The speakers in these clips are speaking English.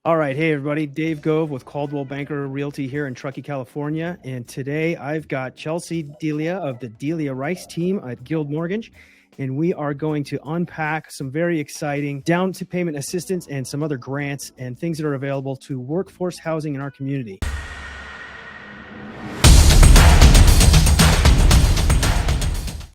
All right. Hey, everybody. Dave Gove with Caldwell Banker Realty here in Truckee, California. And today I've got Chelsy, Delia of the Delia Rice team at Guild Mortgage. And we are going to unpack some very exciting down payment assistance and some other grants and things that are available to workforce housing in our community.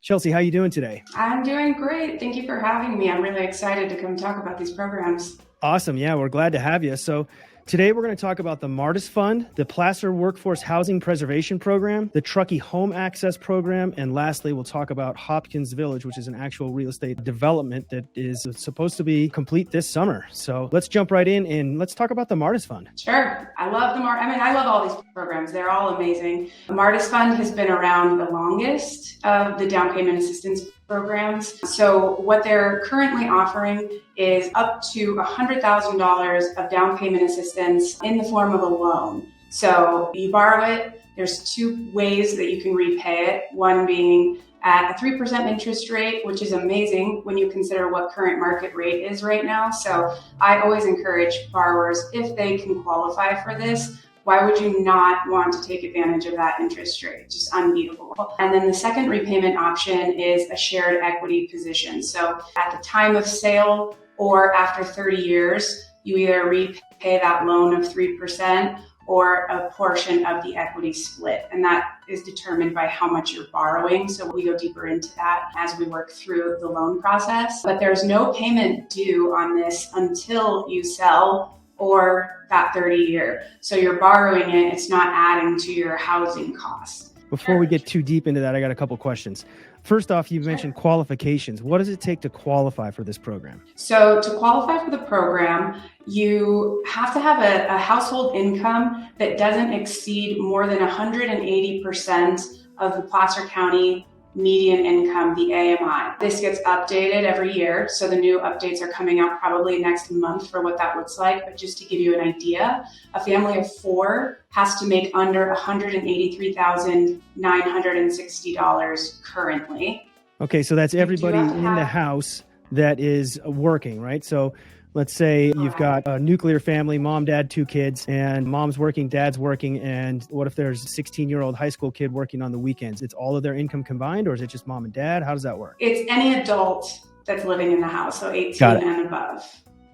Chelsy, how you doing today? I'm doing great. Thank you for having me. I'm really excited to come talk about these programs. Awesome. Yeah, we're glad to have you. So today we're going to talk about the Martis Fund, the Placer Workforce Housing Preservation Program, the Truckee Home Access Program, and lastly, we'll talk about Hopkins Village, which is an actual real estate development that is supposed to be complete this summer. So let's jump right in and let's talk about the Martis Fund. Sure. I love I love all these programs. They're all amazing. The Martis Fund has been around the longest of the down payment assistance programs. So what they're currently offering is up to $100,000 of down payment assistance in the form of a loan. So you borrow it. There's two ways that you can repay it. One being at a 3% interest rate, which is amazing when you consider what current market rate is right now. So I always encourage borrowers, if they can qualify for this, why would you not want to take advantage of that interest rate? Just unbeatable. And then the second repayment option is a shared equity position. So at the time of sale or after 30 years, you either repay that loan of 3% or a portion of the equity split. And that is determined by how much you're borrowing. So we go deeper into that as we work through the loan process. But there's no payment due on this until you sell or that 30-year. So you're borrowing it, it's not adding to your housing costs. Before we get too deep into that, I got a couple questions. First off, you mentioned qualifications. What does it take to qualify for this program? So to qualify for the program, you have to have a household income that doesn't exceed more than 180% of the Placer County median income, the AMI. This gets updated every year. So the new updates are coming out probably next month for what that looks like. But just to give you an idea, a family of four has to make under $183,960 currently. Okay, so that's everybody in the house that is working, right? So let's say you've got a nuclear family, mom, dad, two kids, and mom's working, dad's working. And what if there's a 16-year-old high school kid working on the weekends? It's all of their income combined, or is it just mom and dad? How does that work? It's any adult that's living in the house, so 18 and above.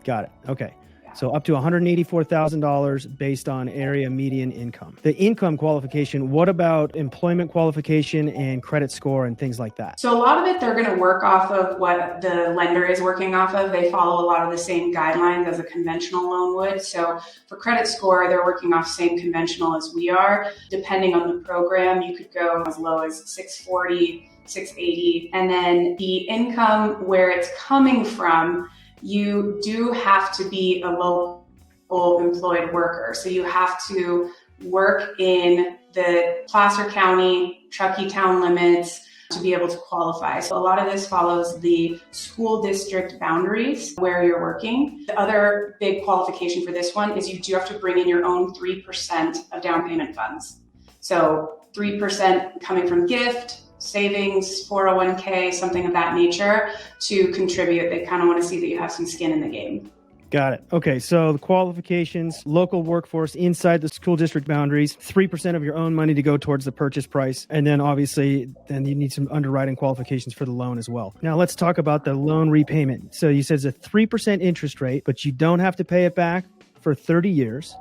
Got it. Okay. So up to $184,000 based on area median income. The income qualification, what about employment qualification and credit score and things like that? So a lot of it, they're going to work off of what the lender is working off of. They follow a lot of the same guidelines as a conventional loan would. So for credit score, they're working off same conventional as we are. Depending on the program, you could go as low as 640, 680. And then the income, where it's coming from, you do have to be a local employed worker. So you have to work in the Placer County, Truckee town limits to be able to qualify. So a lot of this follows the school district boundaries where you're working. The other big qualification for this one is you do have to bring in your own 3% of down payment funds. So 3% coming from gift, savings, 401k, something of that nature to contribute. They kind of want to see that you have some skin in the game. Got it. Okay, so the qualifications, local workforce inside the school district boundaries, 3% of your own money to go towards the purchase price. And then obviously, then you need some underwriting qualifications for the loan as well. Now let's talk about the loan repayment. So you said it's a 3% interest rate, but you don't have to pay it back for 30 years.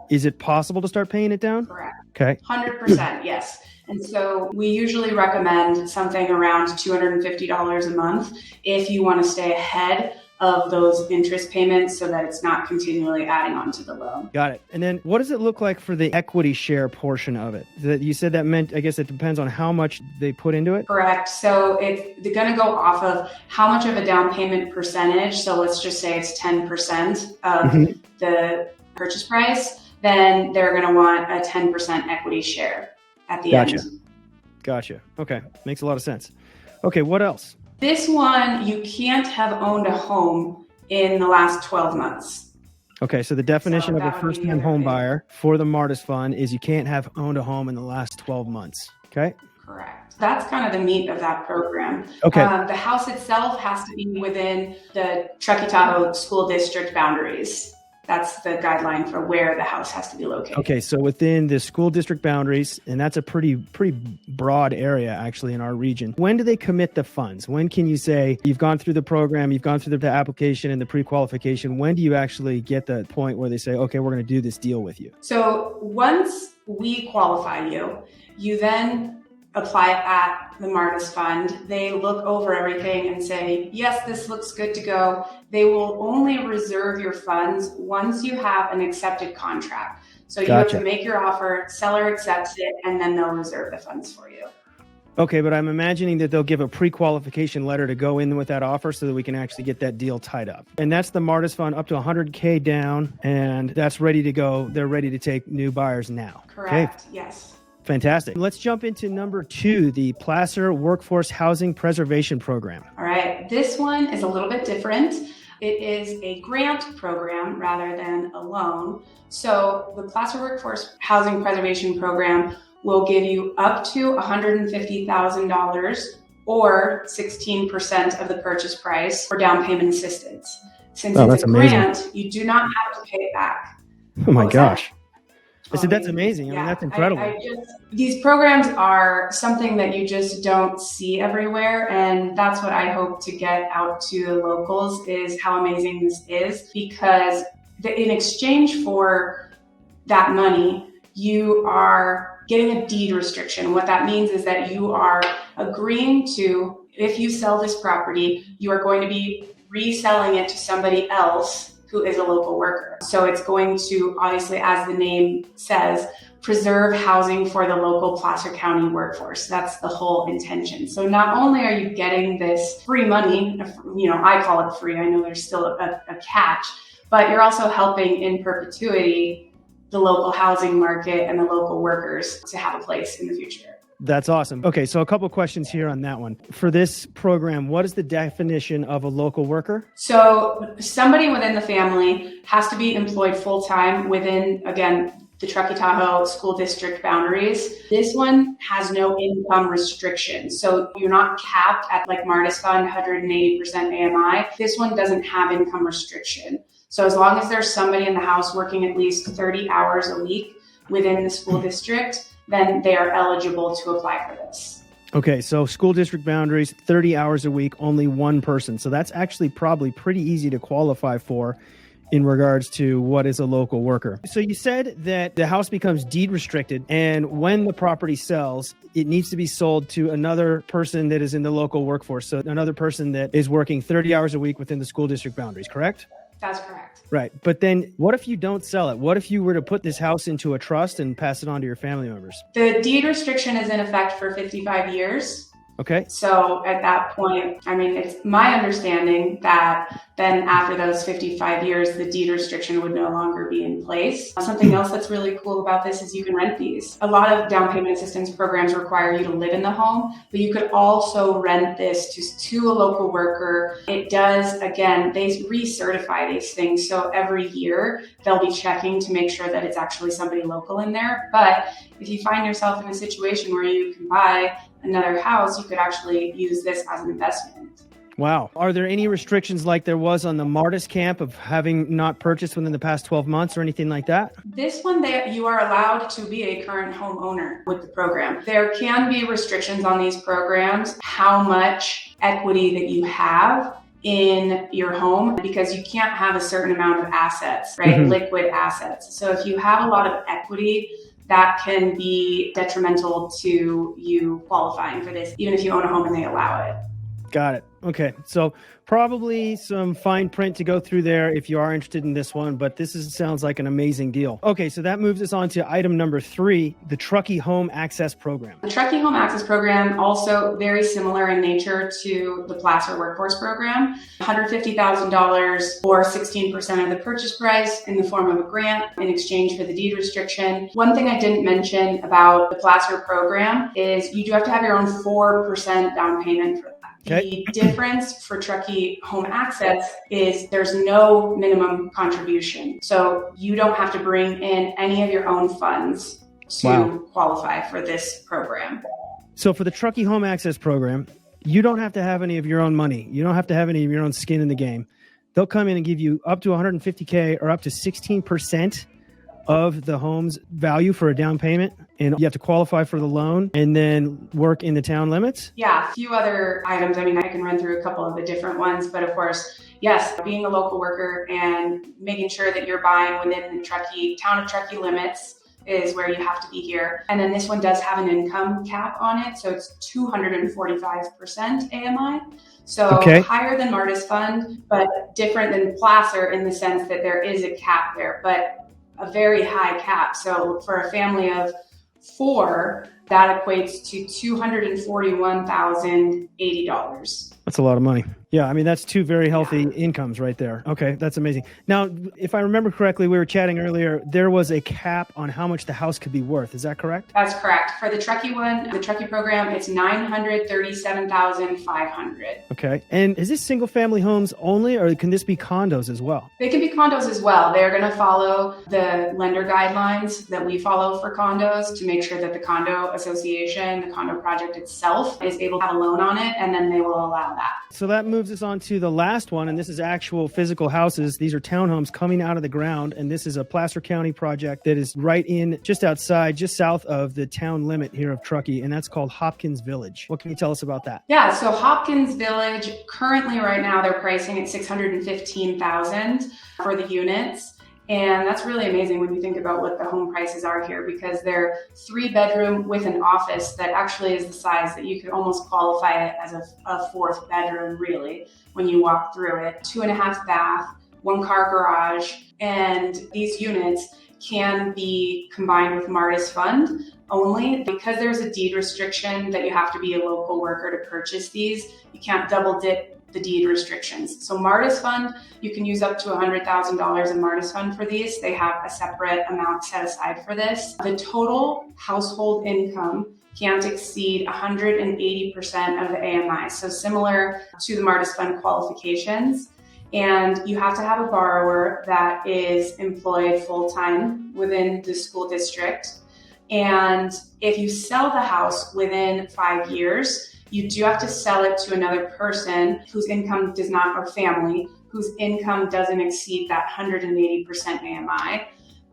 Is it possible to start paying it down? Correct. Okay. 100%, yes. And so we usually recommend something around $250 a month if you want to stay ahead of those interest payments so that it's not continually adding on to the loan. Got it. And then what does it look like for the equity share portion of it? That you said that meant, I guess it depends on how much they put into it? Correct. So they're going to go off of how much of a down payment percentage. So let's just say it's 10% of the purchase price. Then they're going to want a 10% equity share at the end. Gotcha. Okay. Makes a lot of sense. Okay. What else? This one, you can't have owned a home in the last 12 months. Okay. So the definition of a first-time home buyer for the Martis Fund is you can't have owned a home in the last 12 months. Okay. Correct. That's kind of the meat of that program. Okay. The house itself has to be within the Truckee-Tahoe school district boundaries. That's the guideline for where the house has to be located. Okay, so within the school district boundaries, and that's a pretty broad area actually in our region. When do they commit the funds? When can you say you've gone through the program, you've gone through the application and the pre-qualification? When do you actually get the point where they say, okay, we're going to do this deal with you? So once we qualify you, you then apply at the Martis Fund. They look over everything and say, yes, this looks good to go. They will only reserve your funds once you have an accepted contract. So you have to make your offer, seller accepts it, and then they'll reserve the funds for you. Okay, but I'm imagining that they'll give a pre-qualification letter to go in with that offer so that we can actually get that deal tied up. And that's the Martis Fund up to $100K down, and that's ready to go. They're ready to take new buyers now. Correct, okay. Yes. Fantastic. Let's jump into number 2, the Placer Workforce Housing Preservation Program. All right. This one is a little bit different. It is a grant program rather than a loan. So the Placer Workforce Housing Preservation Program will give you up to $150,000 or 16% of the purchase price for down payment assistance. Since it's a grant, you do not have to pay it back. Oh my gosh. I said, that's amazing. I mean, that's incredible. These programs are something that you just don't see everywhere. And that's what I hope to get out to the locals is how amazing this is, because in exchange for that money, you are getting a deed restriction. What that means is that you are agreeing to, if you sell this property, you are going to be reselling it to somebody else who is a local worker. So it's going to, obviously, as the name says, preserve housing for the local Placer County workforce. That's the whole intention. So not only are you getting this free money, I call it free, I know there's still a catch, but you're also helping in perpetuity the local housing market and the local workers to have a place in the future. That's awesome. Okay, so a couple questions here on that one. For this program, what is the definition of a local worker? So somebody within the family has to be employed full-time within, again, the Truckee-Tahoe school district boundaries. This one has no income restrictions. So you're not capped at like Martis Fund, 180% AMI. This one doesn't have income restriction. So as long as there's somebody in the house working at least 30 hours a week within the school district, then they are eligible to apply for this. Okay, so school district boundaries, 30 hours a week, only one person. So that's actually probably pretty easy to qualify for in regards to what is a local worker. So you said that the house becomes deed restricted, and when the property sells, it needs to be sold to another person that is in the local workforce. So another person that is working 30 hours a week within the school district boundaries, correct? That's correct. Right. But then what if you don't sell it? What if you were to put this house into a trust and pass it on to your family members? The deed restriction is in effect for 55 years. Okay. So at that point, I mean, it's my understanding that then after those 55 years, the deed restriction would no longer be in place. Something else that's really cool about this is you can rent these. A lot of down payment assistance programs require you to live in the home, but you could also rent this to a local worker. It does, again, they recertify these things. So every year they'll be checking to make sure that it's actually somebody local in there. But if you find yourself in a situation where you can buy another house, you could actually use this as an investment. Wow. Are there any restrictions like there was on the Martis camp of having not purchased within the past 12 months or anything like that? This one, you are allowed to be a current homeowner with the program. There can be restrictions on these programs, how much equity that you have in your home, because you can't have a certain amount of assets, right? Mm-hmm. Liquid assets. So if you have a lot of equity, that can be detrimental to you qualifying for this, even if you own a home and they allow it. Got it. Okay. So probably some fine print to go through there if you are interested in this one, but sounds like an amazing deal. Okay. So that moves us on to item number 3, the Truckee Home Access Program. The Truckee Home Access Program, also very similar in nature to the Placer Workforce Program. $150,000 or 16% of the purchase price in the form of a grant in exchange for the deed restriction. One thing I didn't mention about the Placer program is you do have to have your own 4% down payment for that. Okay. The difference for Truckee Home Access is there's no minimum contribution. So you don't have to bring in any of your own funds to qualify for this program. So for the Truckee Home Access Program, you don't have to have any of your own money. You don't have to have any of your own skin in the game. they'll come in and give you up to 150K or up to 16% of the home's value for a down payment. And you have to qualify for the loan and then work in the town limits. Yeah, a few other items. I mean, I can run through a couple of the different ones, but of course, yes, being a local worker and making sure that you're buying within the town of Truckee limits is where you have to be here. And then this one does have an income cap on it. So it's 245% AMI. So higher than Martis Fund, but different than Placer in the sense that there is a cap there, but a very high cap. So for a family of 4, that equates to $241,080. That's a lot of money. Yeah, I mean, that's 2 very healthy incomes right there. Okay, that's amazing. Now, if I remember correctly, we were chatting earlier, there was a cap on how much the house could be worth. Is that correct? That's correct. For the Truckee one, the Truckee program, it's $937,500. Okay. And is this single family homes only, or can this be condos as well? They can be condos as well. They're going to follow the lender guidelines that we follow for condos to make sure that the condo association, the condo project itself, is able to have a loan on it, and then they will allow that. So that moves us on to the last one, and this is actual physical houses. These are townhomes coming out of the ground, and this is a Placer County project that is right in, just outside, just south of the town limit here of Truckee, and that's called Hopkins Village. What can you tell us about that? Yeah, so Hopkins Village, currently right now, they're pricing at $615,000 for the units. And that's really amazing when you think about what the home prices are here, because they're 3-bedroom with an office that actually is the size that you could almost qualify it as a 4th bedroom, really, when you walk through it. 2.5 bath, 1-car garage, and these units can be combined with Martis Fund only because there's a deed restriction that you have to be a local worker to purchase these. You can't double dip the deed restrictions. So Martis Fund, you can use up to $100,000 in Martis Fund for these. They have a separate amount set aside for this. The total household income can't exceed 180% of the AMI. So similar to the Martis Fund qualifications. And you have to have a borrower that is employed full-time within the school district. And if you sell the house within 5 years, you do have to sell it to another person whose income does not, or family, whose income doesn't exceed that 180% AMI.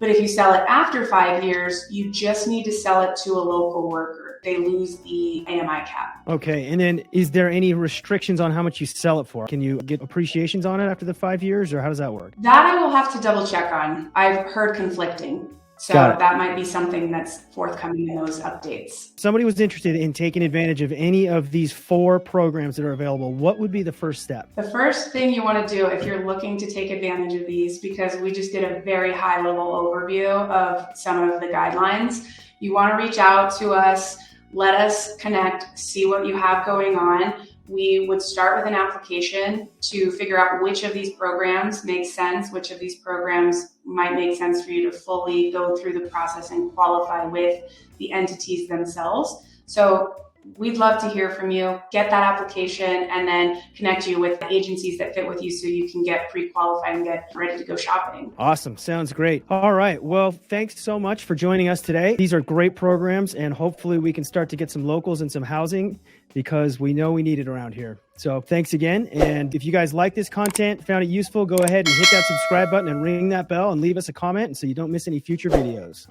But if you sell it after 5 years, you just need to sell it to a local worker. They lose the AMI cap. Okay. And then is there any restrictions on how much you sell it for? Can you get appreciations on it after the 5 years, or how does that work? That I will have to double check on. I've heard conflicting. So that might be something that's forthcoming in those updates. Somebody was interested in taking advantage of any of these 4 programs that are available. What would be the first step? The first thing you want to do if you're looking to take advantage of these, because we just did a very high level overview of some of the guidelines, you want to reach out to us, let us connect, see what you have going on. We would start with an application to figure out which of these programs make sense, which of these programs might make sense for you to fully go through the process and qualify with the entities themselves. So we'd love to hear from you, get that application, and then connect you with agencies that fit with you so you can get pre-qualified and get ready to go shopping. Awesome. Sounds great. All right. Well, thanks so much for joining us today. These are great programs, and hopefully we can start to get some locals and some housing because we know we need it around here. So thanks again. And if you guys like this content, found it useful, go ahead and hit that subscribe button and ring that bell and leave us a comment so you don't miss any future videos.